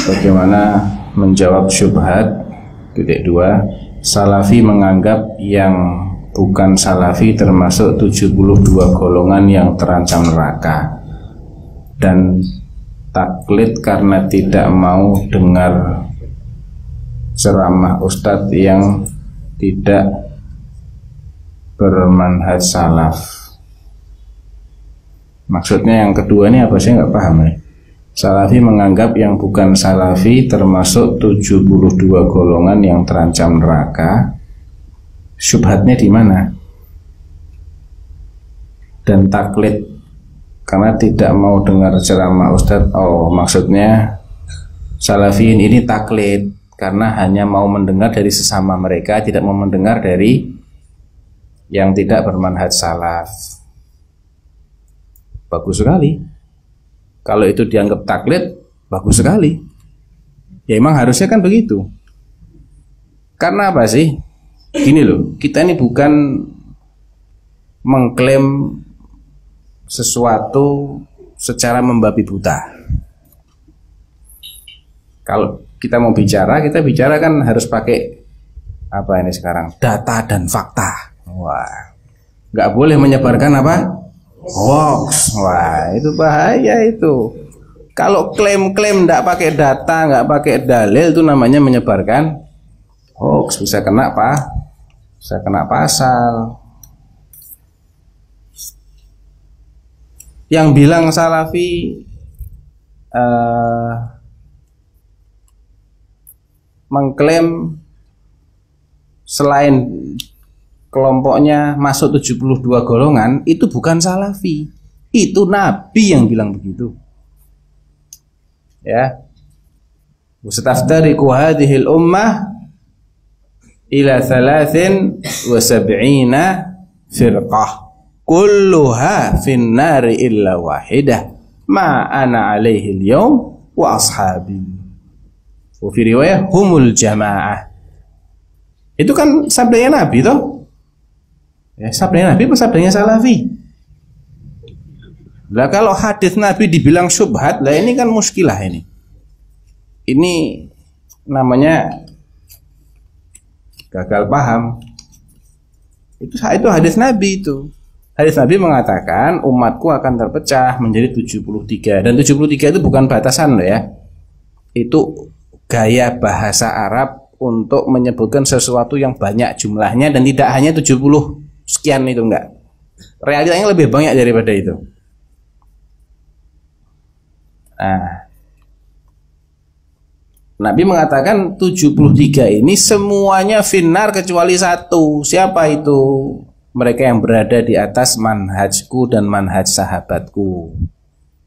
bagaimana menjawab syubhat. Titik 2, Salafi menganggap yang bukan Salafi termasuk 72 golongan yang terancam neraka, dan taklid karena tidak mau dengar ceramah ustadz yang tidak bermanhaj salaf. Maksudnya yang kedua ini apa, saya nggak paham ya. Salafi menganggap yang bukan Salafi termasuk 72 golongan yang terancam neraka. Syubhatnya di mana? Dan taklid karena tidak mau dengar ceramah ustadz. Oh, maksudnya Salafiyin ini taklid karena hanya mau mendengar dari sesama mereka, tidak mau mendengar dari yang tidak bermanhaj salaf. Bagus sekali. Kalau itu dianggap taklid, bagus sekali. Ya emang harusnya kan begitu. Karena apa sih? Gini loh, kita ini bukan mengklaim sesuatu secara membabi buta. Kalau kita mau bicara, kita bicara kan harus pakai apa ini sekarang? Data dan fakta. Wah, nggak boleh menyebarkan apa? Hoax. Wah, itu bahaya itu. Kalau klaim-klaim nggak pakai data, nggak pakai dalil, itu namanya menyebarkan hoax. Bisa kena apa? Bisa kena pasal. Yang bilang Salafi mengklaim selain kelompoknya masuk 72 golongan, itu bukan Salafi. Itu Nabi yang bilang begitu. Ya. Mustaftariqu hadhil ummah ila 73 firqah kulluha fin nari illa wahidah ma ana alaihi al-yawm wa ashabi. Wa fi riwayah humul jamaah. Itu kan sabdanya Nabi toh? Ya, sabdanya Nabi apa sabdanya Salafi? Lah kalau hadis Nabi dibilang syubhat, lah ini kan muskilah ini. Ini namanya gagal paham. Itu hadis Nabi itu. Hadis Nabi mengatakan umatku akan terpecah menjadi 73, dan 73 itu bukan batasan loh ya. Itu gaya bahasa Arab untuk menyebutkan sesuatu yang banyak jumlahnya dan tidak hanya 70 sekian, itu enggak. Realitanya lebih banyak daripada itu. Nah, Nabi mengatakan 73 ini semuanya finnar kecuali satu. Siapa itu? Mereka yang berada di atas manhajku dan manhaj sahabatku.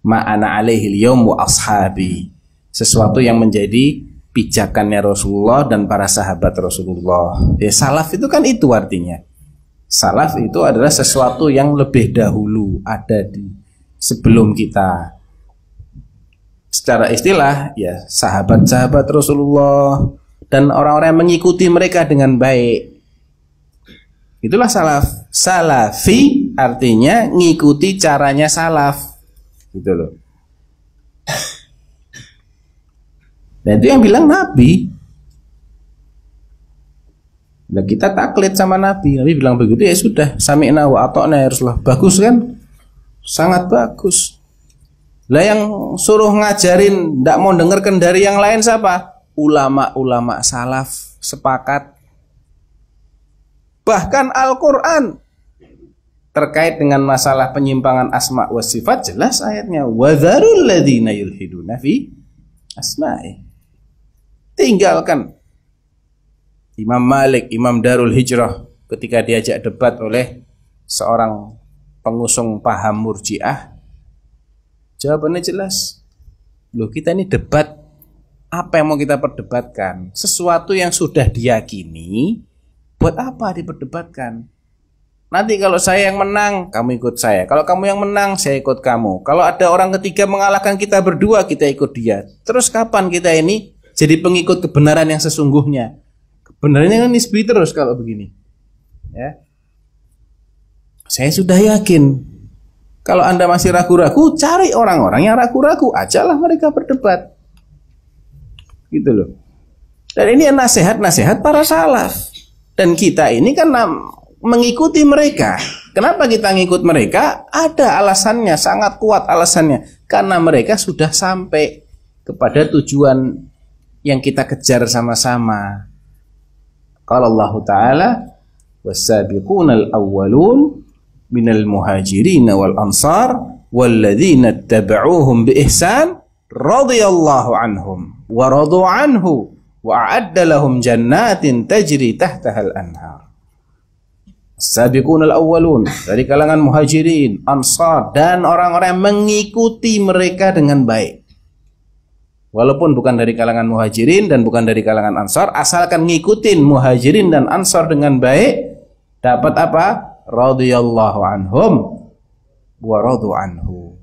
Ma'ana alaihil yawm wa ashabi. Sesuatu yang menjadi pijakannya Rasulullah dan para sahabat Rasulullah. Ya, salaf itu kan itu artinya. Salaf itu adalah sesuatu yang lebih dahulu ada di sebelum kita. Secara istilah ya sahabat-sahabat Rasulullah dan orang-orang yang mengikuti mereka dengan baik. Itulah salaf. Salafi artinya ngikuti caranya salaf. Gitu loh. Dan itu yang bilang Nabi. Nah, kita taklid sama Nabi. Nabi bilang begitu, ya sudah, sami'na wa ata'na ya Rasulullah. Bagus kan? Sangat bagus. Lah yang suruh ngajarin ndak mau dengarkan dari yang lain siapa? Ulama-ulama salaf sepakat. Bahkan Al-Qur'an terkait dengan masalah penyimpangan asma wa sifat jelas ayatnya, wa dzarul ladzina yulhiduna fi asma'i. Tinggalkan. Imam Malik, Imam Darul Hijrah, ketika diajak debat oleh seorang pengusung paham Murji'ah, jawabannya jelas. Loh, kita ini debat, apa yang mau kita perdebatkan? Sesuatu yang sudah diyakini, buat apa diperdebatkan? Nanti kalau saya yang menang, kamu ikut saya. Kalau kamu yang menang, saya ikut kamu. Kalau ada orang ketiga mengalahkan kita berdua, kita ikut dia. Terus kapan kita ini jadi pengikut kebenaran yang sesungguhnya? Kebenarannya kan nisbi terus kalau begini. Ya. Saya sudah yakin. Kalau Anda masih ragu-ragu, cari orang-orang yang ragu-ragu, ajalah mereka berdebat. gitu loh. Dan ini nasihat-nasihat para salaf. Dan kita ini kan mengikuti mereka. Kenapa kita ngikut mereka? Ada alasannya, sangat kuat alasannya. Karena mereka sudah sampai kepada tujuan yang kita kejar sama-sama. Qala Allah Ta'ala, was-sabiqunal awwalun minal muhajirin wal ansar walladzina ittaba'uuhum bi ihsan radhiyallahu anhum wa radu anhu wa a'adda lahum jannatin tajri tahtaha al-anhar. As-sabiqunal awwalun, dari kalangan muhajirin, ansar, dan orang-orang yang mengikuti mereka dengan baik. Walaupun bukan dari kalangan muhajirin dan bukan dari kalangan ansar, asalkan ngikutin muhajirin dan ansar dengan baik, dapat apa? Radhiyallahu anhum wa radu anhu.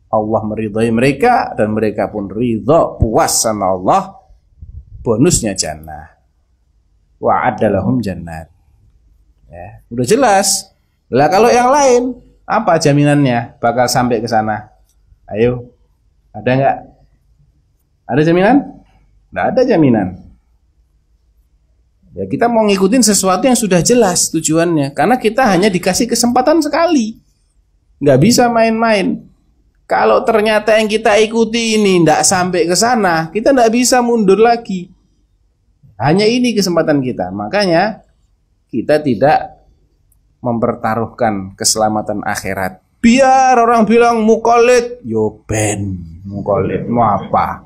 Allah meridhai mereka dan mereka pun ridha, puas sama Allah. Bonusnya jannah. Wa adalahum jannat. Ya, udah jelas. Lah kalau yang lain, apa jaminannya bakal sampai ke sana? Ayo, ada nggak? Ada jaminan? Nggak ada jaminan. Ya, kita mau ngikutin sesuatu yang sudah jelas tujuannya, karena kita hanya dikasih kesempatan sekali. Nggak bisa main-main. Kalau ternyata yang kita ikuti ini nggak sampai ke sana, kita nggak bisa mundur lagi. Hanya ini kesempatan kita. Makanya kita tidak mempertaruhkan keselamatan akhirat. Biar orang bilang muqallid, yo ben muqallid mau apa?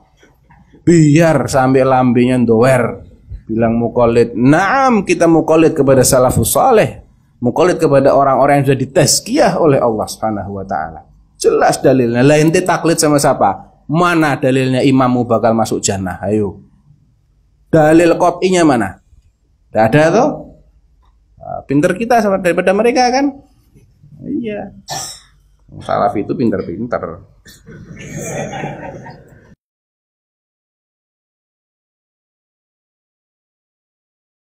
Biar sampai lambenya doer bilang muqallid. Naam, kita muqallid kepada salafus saleh, muqallid kepada orang-orang yang sudah ditazkiyah oleh Allah Subhanahu wa taala. Jelas dalilnya. Lah ente taklid sama siapa? Mana dalilnya imammu bakal masuk jannah? Ayo. Dalil qat'inya mana? Tidak ada toh? Pinter kita sama daripada mereka kan? Iya. Salaf itu pinter-pinter.